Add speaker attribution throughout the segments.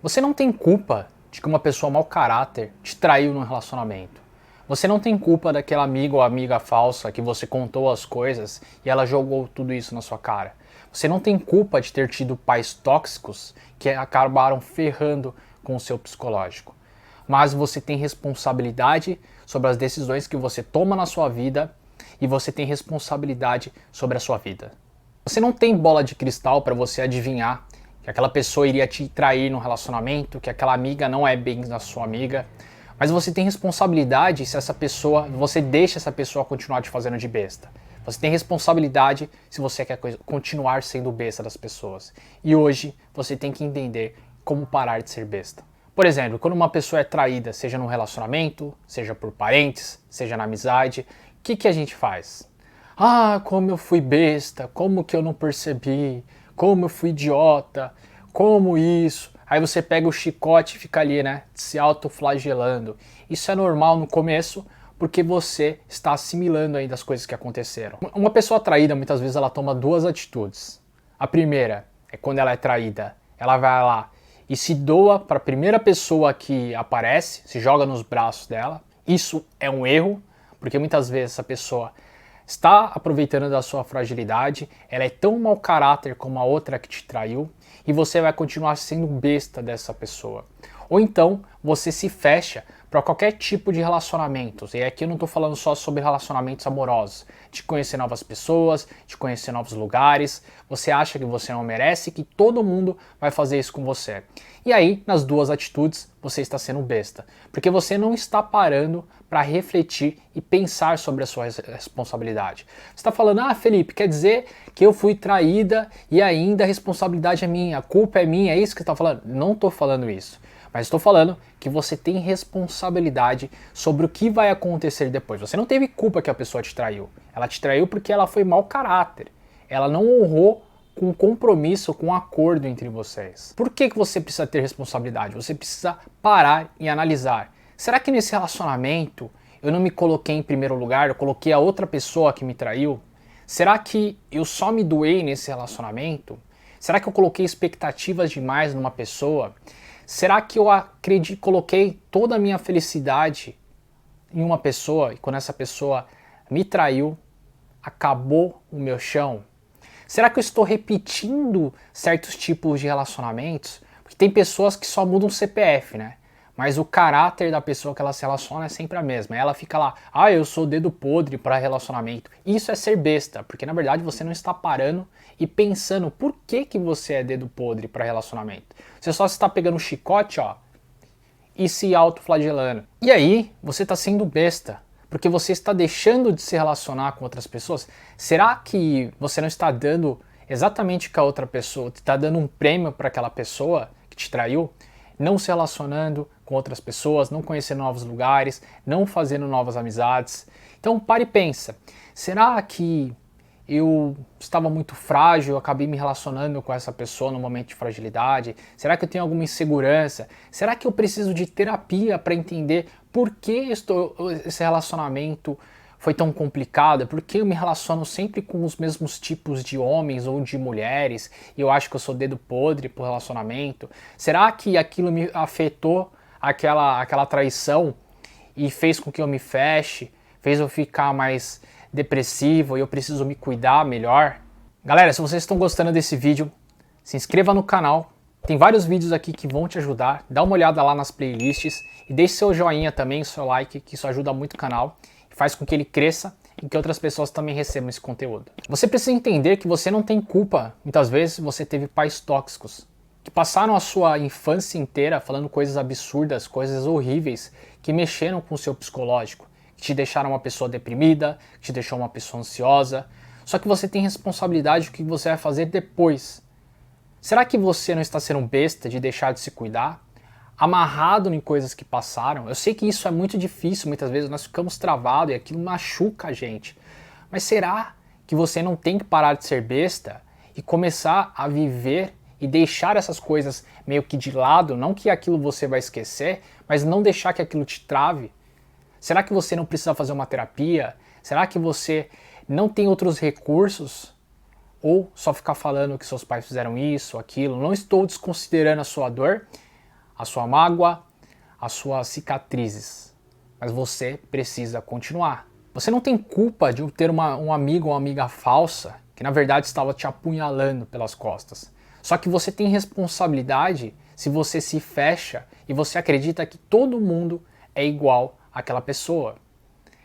Speaker 1: Você não tem culpa de que uma pessoa mau caráter te traiu num relacionamento. Você não tem culpa daquela amiga ou amiga falsa que você contou as coisas e ela jogou tudo isso na sua cara. Você não tem culpa de ter tido pais tóxicos que acabaram ferrando com o seu psicológico. Mas você tem responsabilidade sobre as decisões que você toma na sua vida e você tem responsabilidade sobre a sua vida. Você não tem bola de cristal para você adivinhar que aquela pessoa iria te trair no relacionamento, que aquela amiga não é bem a sua amiga, mas você tem responsabilidade se você deixa essa pessoa continuar te fazendo de besta. Você tem responsabilidade se você quer continuar sendo besta das pessoas. E hoje você tem que entender como parar de ser besta. Por exemplo, quando uma pessoa é traída, seja num relacionamento, seja por parentes, seja na amizade, o que a gente faz? Ah, como eu fui besta, como que eu não percebi, como eu fui idiota, como isso. Aí você pega o chicote e fica ali, né, se autoflagelando. Isso é normal no começo, porque você está assimilando ainda as coisas que aconteceram. Uma pessoa traída, muitas vezes, ela toma duas atitudes. A primeira é quando ela é traída, ela vai lá e se doa para a primeira pessoa que aparece, se joga nos braços dela. Isso é um erro, porque muitas vezes essa pessoa está aproveitando da sua fragilidade, ela é tão mau caráter como a outra que te traiu, e você vai continuar sendo besta dessa pessoa. Ou então, você se fecha para qualquer tipo de relacionamentos. E aqui eu não estou falando só sobre relacionamentos amorosos, de conhecer novas pessoas, de conhecer novos lugares. Você acha que você não merece, que todo mundo vai fazer isso com você. E aí, nas duas atitudes, você está sendo besta. Porque você não está parando para refletir e pensar sobre a sua responsabilidade. Você está falando, ah, Felipe, quer dizer que eu fui traída e ainda a responsabilidade é minha, a culpa é minha, é isso que você está falando? Não estou falando isso. Mas estou falando que você tem responsabilidade sobre o que vai acontecer depois. Você não teve culpa que a pessoa te traiu. Ela te traiu porque ela foi mau caráter. Ela não honrou com compromisso, com acordo entre vocês. Por que você precisa ter responsabilidade? Você precisa parar e analisar. Será que nesse relacionamento eu não me coloquei em primeiro lugar? Eu coloquei a outra pessoa que me traiu? Será que eu só me doei nesse relacionamento? Será que eu coloquei expectativas demais numa pessoa? Será que eu coloquei toda a minha felicidade em uma pessoa e quando essa pessoa me traiu, acabou o meu chão? Será que eu estou repetindo certos tipos de relacionamentos? Porque tem pessoas que só mudam o CPF, né? Mas o caráter da pessoa que ela se relaciona é sempre a mesma. Ela fica lá, ah, eu sou dedo podre para relacionamento. Isso é ser besta, porque na verdade você não está parando e pensando por que você é dedo podre para relacionamento. Você só está pegando o chicote, ó, e se autoflagelando. E aí você está sendo besta, porque você está deixando de se relacionar com outras pessoas. Será que você não está dando exatamente o que a outra pessoa, está dando um prêmio para aquela pessoa que te traiu? Não se relacionando com outras pessoas, não conhecendo novos lugares, não fazendo novas amizades. Então pare e pensa, será que eu estava muito frágil, eu acabei me relacionando com essa pessoa no momento de fragilidade? Será que eu tenho alguma insegurança? Será que eu preciso de terapia para entender por que esse relacionamento foi tão complicado? Por que eu me relaciono sempre com os mesmos tipos de homens ou de mulheres e eu acho que eu sou dedo podre por relacionamento? Será que aquilo me afetou, aquela traição, e fez com que eu me feche, fez eu ficar mais depressivo e eu preciso me cuidar melhor? Galera, se vocês estão gostando desse vídeo, se inscreva no canal. Tem vários vídeos aqui que vão te ajudar. Dá uma olhada lá nas playlists e deixe seu joinha também, seu like, que isso ajuda muito o canal e faz com que ele cresça e que outras pessoas também recebam esse conteúdo. Você precisa entender que você não tem culpa. Muitas vezes você teve pais tóxicos que passaram a sua infância inteira falando coisas absurdas, coisas horríveis, que mexeram com o seu psicológico, que te deixaram uma pessoa deprimida, que te deixou uma pessoa ansiosa. Só que você tem responsabilidade do que você vai fazer depois. Será que você não está sendo besta de deixar de se cuidar? Amarrado em coisas que passaram? Eu sei que isso é muito difícil, muitas vezes nós ficamos travados e aquilo machuca a gente. Mas será que você não tem que parar de ser besta e começar a viver e deixar essas coisas meio que de lado? Não que aquilo você vai esquecer, mas não deixar que aquilo te trave. Será que você não precisa fazer uma terapia? Será que você não tem outros recursos? Ou só ficar falando que seus pais fizeram isso, aquilo? Não estou desconsiderando a sua dor, a sua mágoa, as suas cicatrizes. Mas você precisa continuar. Você não tem culpa de ter um amigo ou uma amiga falsa que na verdade estava te apunhalando pelas costas. Só que você tem responsabilidade se você se fecha e você acredita que todo mundo é igual àquela pessoa.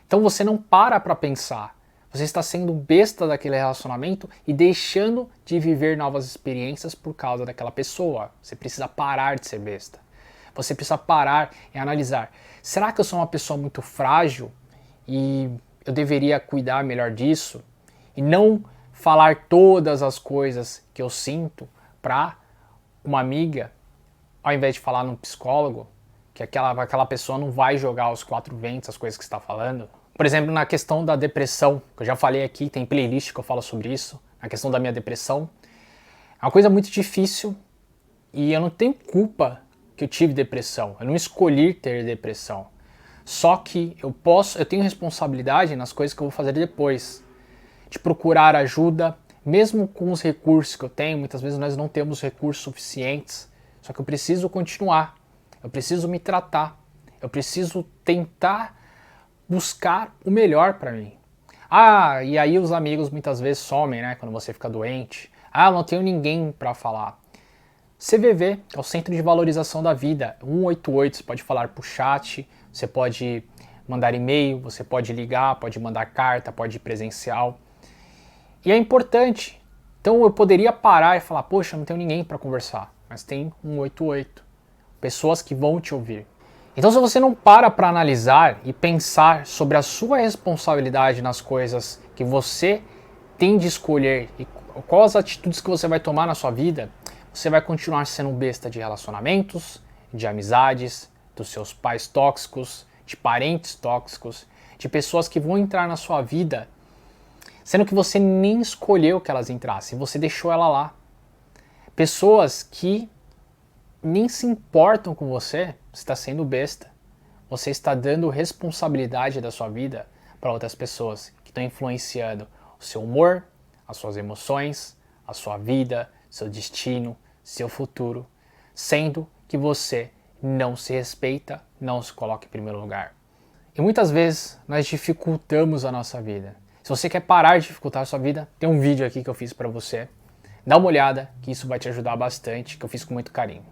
Speaker 1: Então você não para pensar. Você está sendo besta daquele relacionamento e deixando de viver novas experiências por causa daquela pessoa. Você precisa parar de ser besta. Você precisa parar e analisar. Será que eu sou uma pessoa muito frágil e eu deveria cuidar melhor disso? E não falar todas as coisas que eu sinto para uma amiga, ao invés de falar num psicólogo, que aquela pessoa não vai jogar aos quatro ventos as coisas que você está falando. Por exemplo, na questão da depressão, que eu já falei aqui, tem playlist que eu falo sobre isso, na questão da minha depressão. É uma coisa muito difícil e eu não tenho culpa que eu tive depressão. Eu não escolhi ter depressão. Só que eu tenho responsabilidade nas coisas que eu vou fazer depois. De procurar ajuda, mesmo com os recursos que eu tenho, muitas vezes nós não temos recursos suficientes. Só que eu preciso continuar. Eu preciso me tratar. Eu preciso tentar buscar o melhor para mim. Ah, e aí os amigos muitas vezes somem, né, quando você fica doente. Ah, eu não tenho ninguém para falar. CVV é o Centro de Valorização da Vida, 188, você pode falar por chat, você pode mandar e-mail, você pode ligar, pode mandar carta, pode ir presencial. E é importante. Então eu poderia parar e falar, poxa, não tenho ninguém para conversar, mas tem 188, pessoas que vão te ouvir. Então se você não para analisar e pensar sobre a sua responsabilidade nas coisas que você tem de escolher e quais atitudes que você vai tomar na sua vida, você vai continuar sendo besta de relacionamentos, de amizades, dos seus pais tóxicos, de parentes tóxicos, de pessoas que vão entrar na sua vida, sendo que você nem escolheu que elas entrassem, você deixou ela lá. Pessoas que nem se importam com você está sendo besta. Você está dando responsabilidade da sua vida para outras pessoas que estão influenciando o seu humor, as suas emoções, a sua vida, seu destino, seu futuro, sendo que você não se respeita, não se coloca em primeiro lugar. E muitas vezes nós dificultamos a nossa vida. Se você quer parar de dificultar a sua vida, tem um vídeo aqui que eu fiz para você. Dá uma olhada, que isso vai te ajudar bastante, que eu fiz com muito carinho.